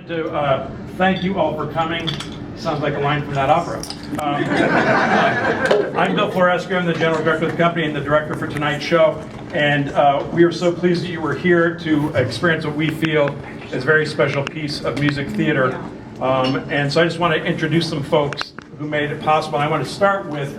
wanted to thank you all for coming. Sounds like a line from that opera. I'm Bill Florescu. I'm the general director of the company and the director for tonight's show. And we are so pleased that you were here to experience what we feel is a very special piece of music theater. And so I just want to introduce some folks who made it possible. I want to start with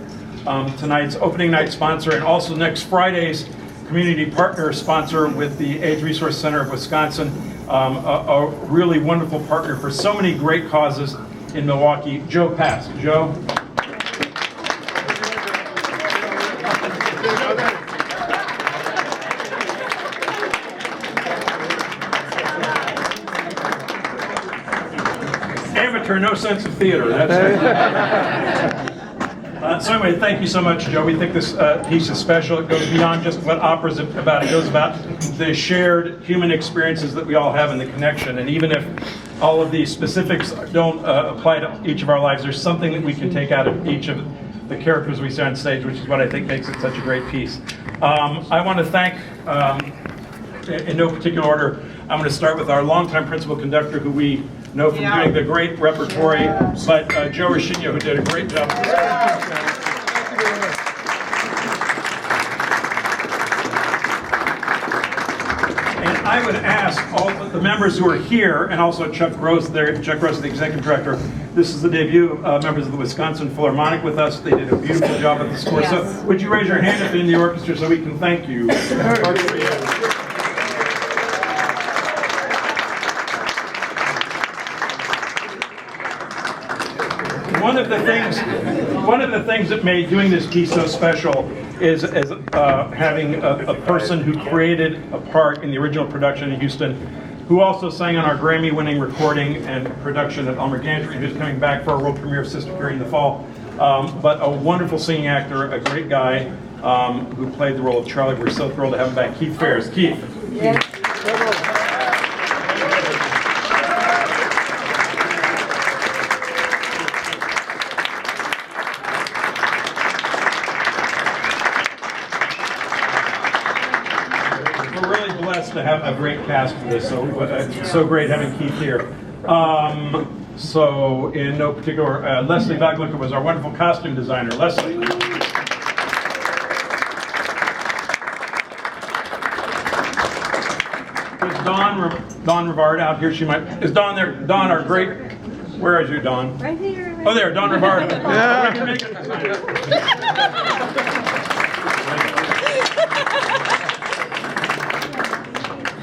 tonight's opening night sponsor and also next Friday's community partner sponsor with the AIDS Resource Center of Wisconsin, a really wonderful partner for so many great causes in Milwaukee. Joe Pass. Joe. Amateur, no sense of theater. That's so anyway, thank you so much, Joe. We think this piece is special. It goes beyond just what opera's about. It goes about the shared human experiences that we all have and the connection. And even if all of these specifics don't apply to each of our lives, there's something that we can take out of each of the characters we see on stage, which is what I think makes it such a great piece. I want to thank, in no particular order, I'm going to start with our longtime principal conductor, who we know from doing the great repertory, but Joe Rashino, who did a great job. And I would ask all the members who are here, and also Chuck Rose, Chuck Rose, the executive director. This is the debut of members of the Wisconsin Philharmonic with us. They did a beautiful job at the score. So would you raise your hand if you're in the orchestra so we can thank you? One of the things that made doing this piece so special is having a person who created a part in the original production in Houston, who also sang on our Grammy-winning recording and production of Elmer Gantry, who's coming back for our world premiere of Sister Carrie in the fall. But a wonderful singing actor, a great guy who played the role of Charlie. We're so thrilled to have him back. Keith Ferris. Keith. Yeah. To have a great cast for this, so it's so great having Keith here. So in no particular, Leslie Baglucker was our wonderful costume designer. Leslie. Is Dawn Rivard out here? She might. Is Dawn there? Dawn, our great. Where is you, Dawn? Right here. Oh, there, Dawn Rivard. Yeah.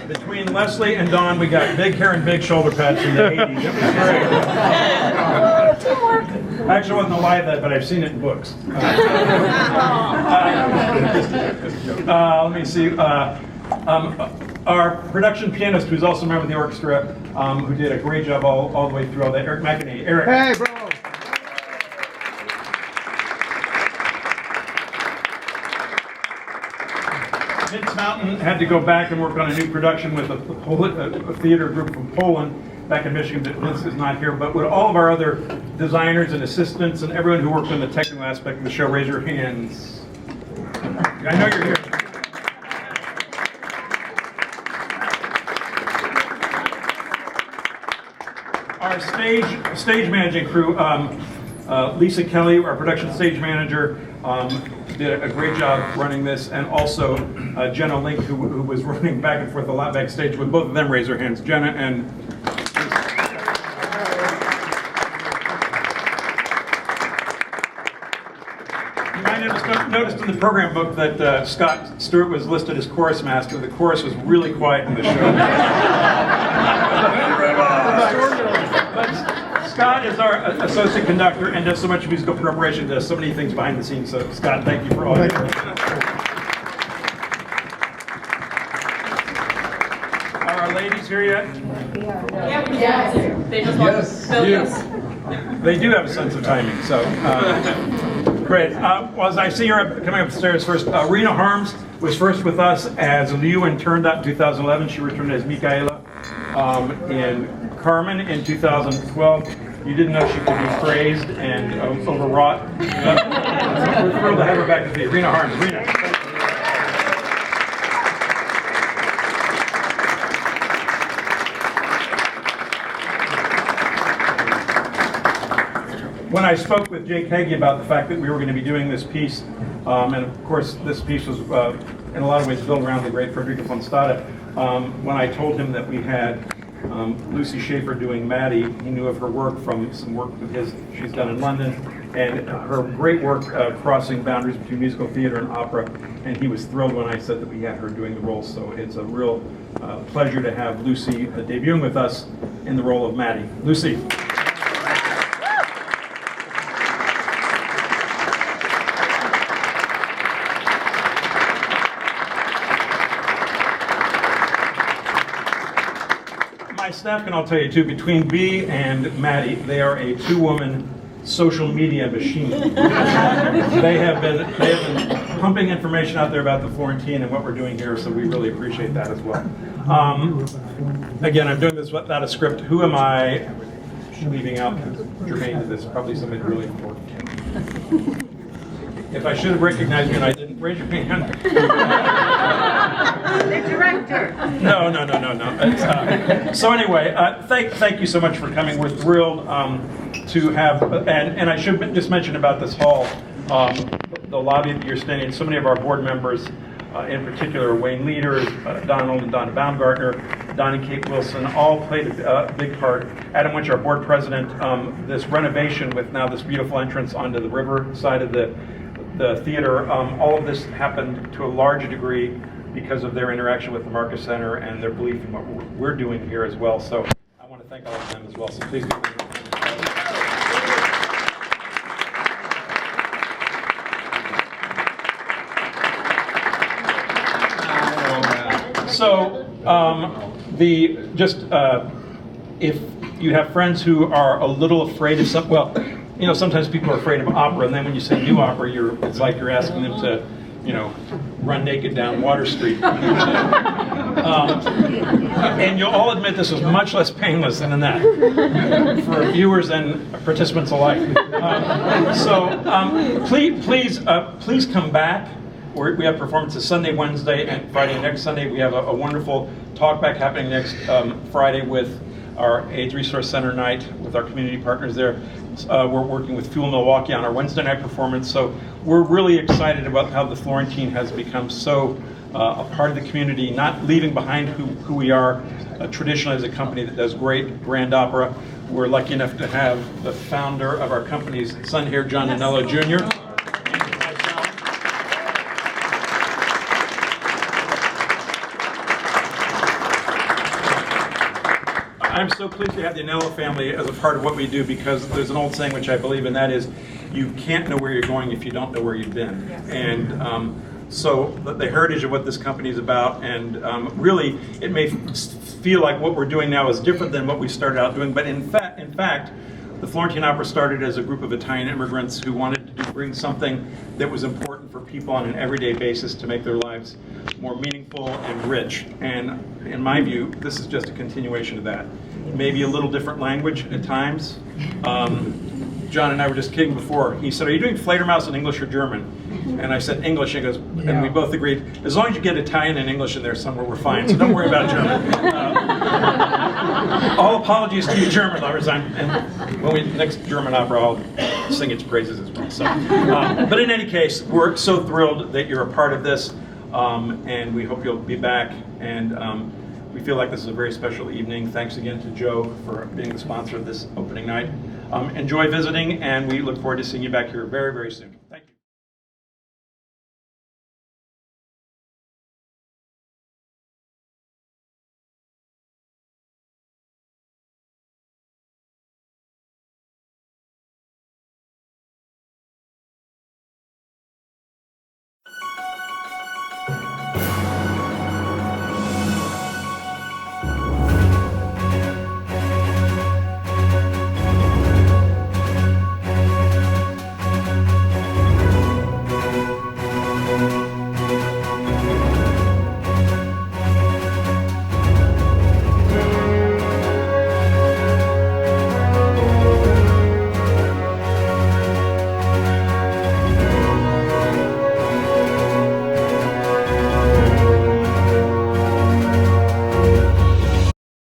Between Leslie and Dawn, we got big hair and big shoulder pads in the 80s. It was great. I actually wasn't alive then, but I've seen it in books. Let me see. Our production pianist, who's also a member of the orchestra, who did a great job all the way through all that, Eric McInerney. Eric. Hey, bro. Vince Mountain had to go back and work on a new production with a theater group from Poland back in Michigan. Vince is not here, but with all of our other designers and assistants and everyone who worked on the technical aspect of the show, raise your hands. I know you're here. Our stage managing crew, Lisa Kelly, our production stage manager, did a great job running this, and also Jenna Link, who was running back and forth a lot backstage. With both of them, raise their hands. Jenna and you might have noticed in the program book that Scott Stewart was listed as chorus master. The chorus was really quiet in the show. But Scott is our associate conductor and does so much musical preparation, does so many things behind the scenes. So, Scott, thank you for all your work. Are our ladies here yet? Yes. They just want to fill this. They do have a sense of timing, so great. Well, as I see her coming upstairs first, Rena Harms was first with us as Liu in Turned Out in 2011. She returned as Michaela in Carmen in 2012. You didn't know she could be praised and overwrought. We're thrilled to have her back to the Rena Harms. Rena. when I spoke with Jake Heggie about the fact that we were going to be doing this piece, and of course this piece was in a lot of ways built around the great Frederica von Stade, when I told him that we had Lucy Schaefer doing Maddie, he knew of her work from some work of his she's done in London, and her great work crossing boundaries between musical theater and opera, and he was thrilled when I said that we had her doing the role, so it's a real pleasure to have Lucy debuting with us in the role of Maddie. Lucy. My staff can all tell you too, between Bea and Maddie, they are a two-woman social media machine. They have been pumping information out there about the Florentine and what we're doing here, so we really appreciate that as well. Again, I'm doing this without a script. Who am I leaving out germane to this? Probably somebody really important. If I should have recognized you and I didn't, raise your hand. The director. No. So anyway, thank you so much for coming. We're thrilled to have, and I should just mention about this hall, the lobby that you're standing in. So many of our board members, in particular Wayne Leaders, Donald and Donna Baumgartner, Don and Kate Wilson, all played a big part. Adam Winch, our board president, this renovation with now this beautiful entrance onto the river side of the theater, all of this happened to a large degree because of their interaction with the Marcus Center and their belief in what we're doing here as well. So I want to thank all of them as well. So please give them a round of applause. So if you have friends who are a little afraid of something, well, you know, sometimes people are afraid of opera, and then when you say new opera, it's like you're asking them to, you know, run naked down Water Street. And you'll all admit this was much less painless than that for viewers and participants alike. Please come back. We have performances Sunday, Wednesday, and Friday. Next Sunday, we have a wonderful talkback happening next Friday with our AIDS Resource Center night with our community partners there. We're working with Fuel Milwaukee on our Wednesday night performance. So we're really excited about how the Florentine has become so a part of the community, not leaving behind who we are traditionally as a company that does great grand opera. We're lucky enough to have the founder of our company's son here, John Nanello Jr. I'm so pleased to have the Anello family as a part of what we do, because there's an old saying which I believe in, that is, you can't know where you're going if you don't know where you've been. Yes. And so the heritage of what this company is about, and really it may feel like what we're doing now is different than what we started out doing, but in fact, the Florentine Opera started as a group of Italian immigrants who wanted to bring something that was important for people on an everyday basis to make their lives more meaningful and rich. And in my view, this is just a continuation of that. Maybe a little different language at times. John and I were just kidding before. He said, "Are you doing Fledermaus in English or German?" And I said, "English." He goes, and we both agreed, as long as you get Italian and English in there somewhere, we're fine. So don't worry about German. All apologies to you German lovers. And when we next German opera, I'll sing its praises as well. So, but in any case, we're so thrilled that you're a part of this, and we hope you'll be back. And we feel like this is a very special evening. Thanks again to Joe for being the sponsor of this opening night. Enjoy visiting, and we look forward to seeing you back here very, very soon.